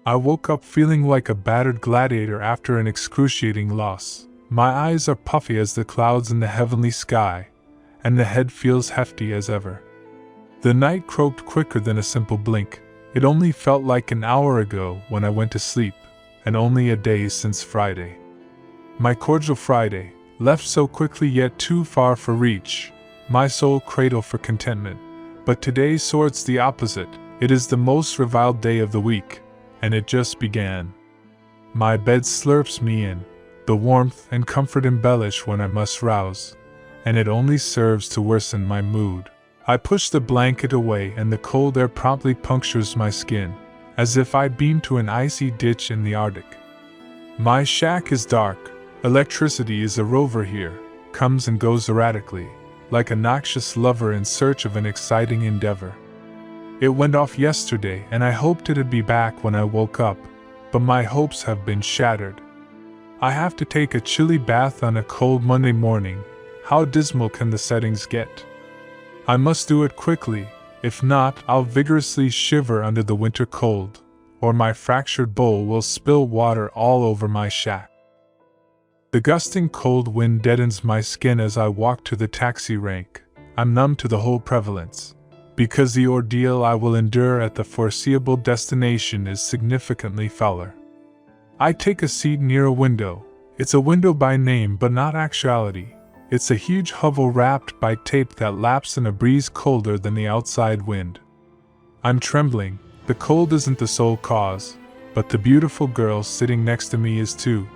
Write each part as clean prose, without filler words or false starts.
I woke up feeling like a battered gladiator after an excruciating loss. My eyes are puffy as the clouds in the heavenly sky, and the head feels hefty as ever. The night croaked quicker than a simple blink. It only felt like an hour ago when I went to sleep, and only a day since Friday. My cordial Friday, left so quickly yet too far for reach, my sole cradle for contentment. But today sorts the opposite. It is the most reviled day of the week, and it just began. My bed slurps me in, the warmth and comfort embellish when I must rouse, and it only serves to worsen my mood. I push the blanket away and the cold air promptly punctures my skin, as if I beam to an icy ditch in the Arctic. My shack is dark. Electricity is a rover here, comes and goes erratically, like a noxious lover in search of an exciting endeavor. It went off yesterday and I hoped it'd be back when I woke up, but my hopes have been shattered. I have to take a chilly bath on a cold Monday morning. How dismal can the settings get? I must do it quickly, if not, I'll vigorously shiver under the winter cold, or my fractured bowl will spill water all over my shack. The gusting cold wind deadens my skin as I walk to the taxi rank. I'm numb to the whole prevalence, because the ordeal I will endure at the foreseeable destination is significantly fouler. I take a seat near a window. It's a window by name but not actuality. It's a huge hovel wrapped by tape that laps in a breeze colder than the outside wind. I'm trembling. The cold isn't the sole cause, but the beautiful girl sitting next to me is too.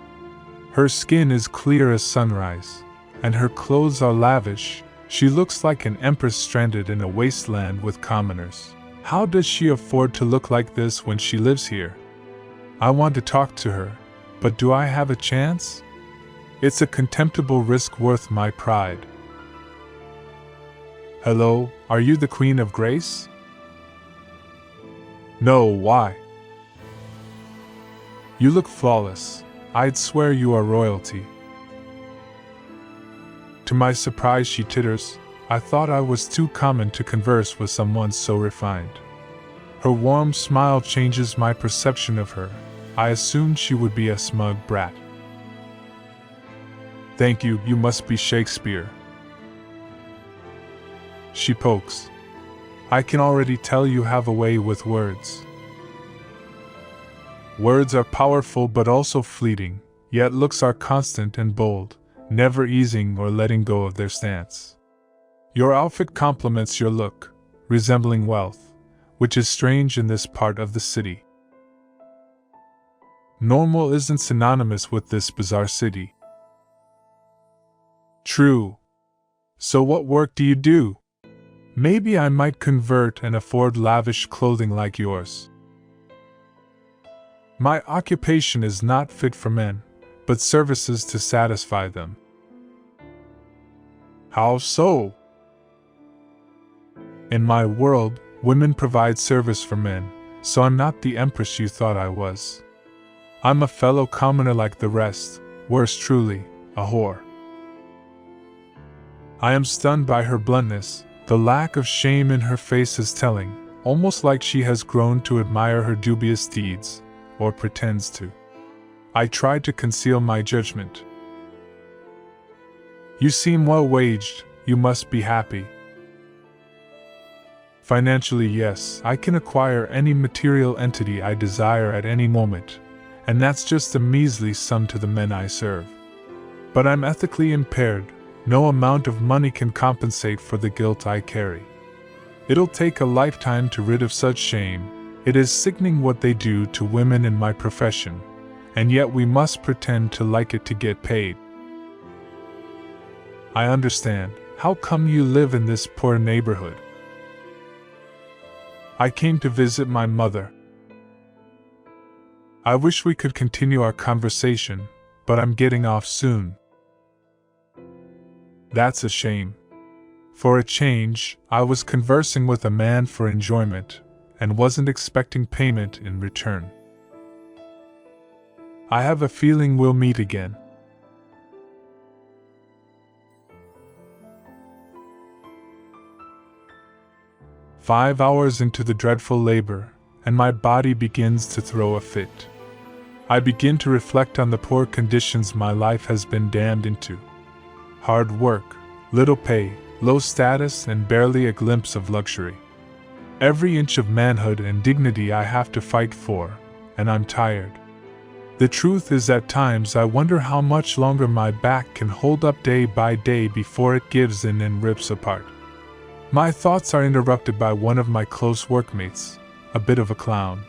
Her skin is clear as sunrise, and her clothes are lavish. She looks like an empress stranded in a wasteland with commoners. How does she afford to look like this when she lives here? I want to talk to her, but do I have a chance? It's a contemptible risk worth my pride. Hello, are you the Queen of Grace? No, why? You look flawless. I'd swear you are royalty. To my surprise, she titters. I thought I was too common to converse with someone so refined. Her warm smile changes my perception of her. I assumed she would be a smug brat. Thank you, you must be Shakespeare. She pokes. I can already tell you have a way with words. Words are powerful but also fleeting, yet looks are constant and bold, never easing or letting go of their stance. Your outfit complements your look, resembling wealth, which is strange in this part of the city. Normal isn't synonymous with this bizarre city. True. So what work do you do? Maybe I might convert and afford lavish clothing like yours. My occupation is not fit for men, but services to satisfy them. How so? In my world, women provide service for men, so I'm not the empress you thought I was. I'm a fellow commoner like the rest, worse truly, a whore. I am stunned by her bluntness. The lack of shame in her face is telling, almost like she has grown to admire her dubious deeds, or pretends to. I try to conceal my judgment. You seem well waged, you must be happy. Financially, yes, I can acquire any material entity I desire at any moment, and that's just a measly sum to the men I serve. But I'm ethically impaired. No amount of money can compensate for the guilt I carry. It'll take a lifetime to rid of such shame. It is sickening what they do to women in my profession, and yet we must pretend to like it to get paid. I understand. How come you live in this poor neighborhood? I came to visit my mother. I wish we could continue our conversation, but I'm getting off soon. That's a shame. For a change, I was conversing with a man for enjoyment, and wasn't expecting payment in return. I have a feeling we'll meet again. "5 hours into the dreadful labor, and my body begins to throw a fit. I begin to reflect on the poor conditions my life has been damned into. Hard work, little pay, low status, and barely a glimpse of luxury. Every inch of manhood and dignity I have to fight for, and I'm tired. The truth is, at times I wonder how much longer my back can hold up day by day before it gives in and rips apart. My thoughts are interrupted by one of my close workmates, a bit of a clown.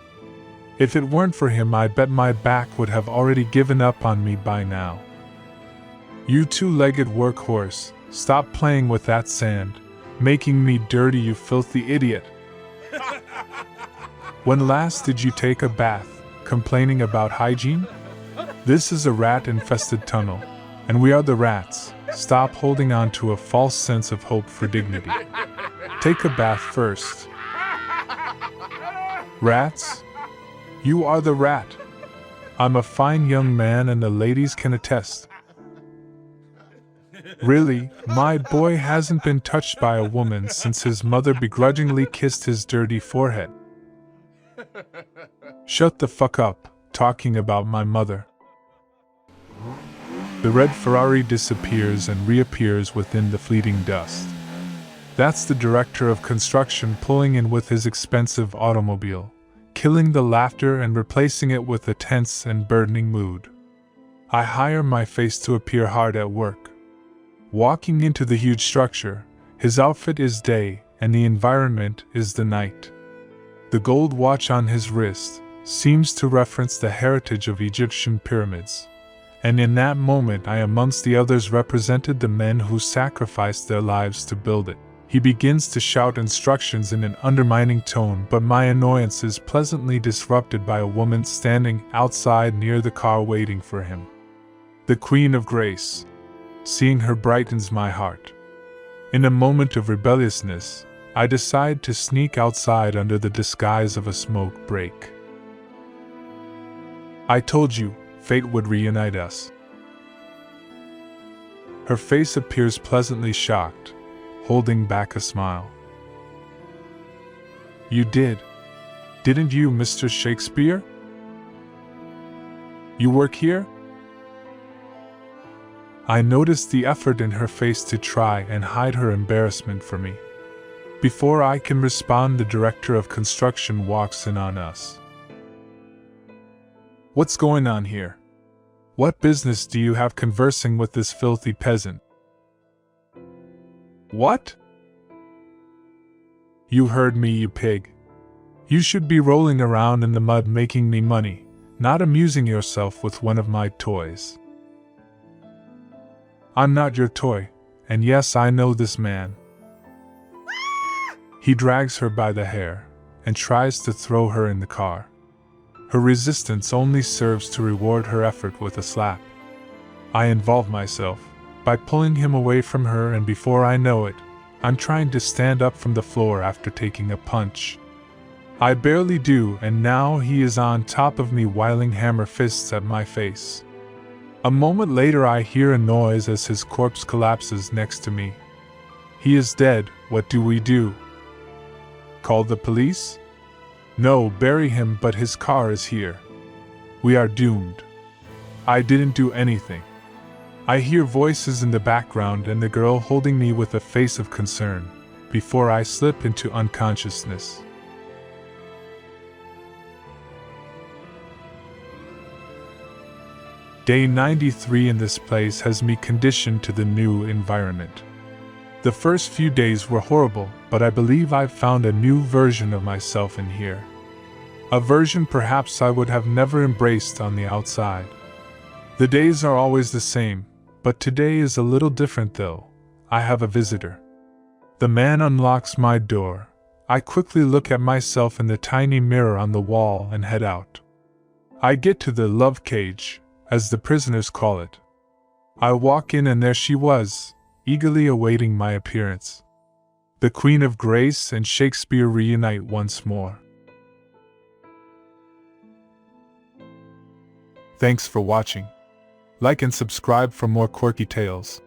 If it weren't for him, I bet my back would have already given up on me by now. "You two-legged workhorse, stop playing with that sand, making me dirty, you filthy idiot. When last did you take a bath, complaining about hygiene? This is a rat-infested tunnel, and we are the rats. Stop holding on to a false sense of hope for dignity. Take a bath first." Rats? You are the rat. I'm a fine young man, and the ladies can attest. Really, my boy hasn't been touched by a woman since his mother begrudgingly kissed his dirty forehead. Shut the fuck up, talking about my mother. The red Ferrari disappears and reappears within the fleeting dust. That's the director of construction pulling in with his expensive automobile, killing the laughter and replacing it with a tense and burdening mood. I hire my face to appear hard at work. Walking into the huge structure, his outfit is day and the environment is the night. The gold watch on his wrist seems to reference the heritage of Egyptian pyramids, and in that moment I amongst the others represented the men who sacrificed their lives to build it. He begins to shout instructions in an undermining tone, but my annoyance is pleasantly disrupted by a woman standing outside near the car waiting for him. The Queen of Grace. Seeing her brightens my heart. In a moment of rebelliousness, I decide to sneak outside under the disguise of a smoke break. I told you, fate would reunite us. Her face appears pleasantly shocked, holding back a smile. You did. Didn't you, Mr. Shakespeare? You work here? I noticed the effort in her face to try and hide her embarrassment for me. Before I can respond, the director of construction walks in on us. What's going on here? What business do you have conversing with this filthy peasant? What? You heard me, you pig. You should be rolling around in the mud making me money, not amusing yourself with one of my toys. I'm not your toy, and yes, I know this man. He drags her by the hair and tries to throw her in the car. Her resistance only serves to reward her effort with a slap. I involve myself by pulling him away from her, and before I know it, I'm trying to stand up from the floor after taking a punch. I barely do, and now he is on top of me, whiling hammer fists at my face. A moment later, I hear a noise as his corpse collapses next to me. He is dead. What do we do? Call the police? No, bury him, but his car is here. We are doomed. I didn't do anything. I hear voices in the background and the girl holding me with a face of concern, before I slip into unconsciousness. Day 93 in this place has me conditioned to the new environment. The first few days were horrible, but I believe I've found a new version of myself in here. A version perhaps I would have never embraced on the outside. The days are always the same, but today is a little different though. I have a visitor. The man unlocks my door. I quickly look at myself in the tiny mirror on the wall and head out. I get to the love cage, as the prisoners call it. I walk in and there she was, eagerly awaiting my appearance. The Queen of Grace and Shakespeare reunite once more. Thanks for watching. Like and subscribe for more quirky tales.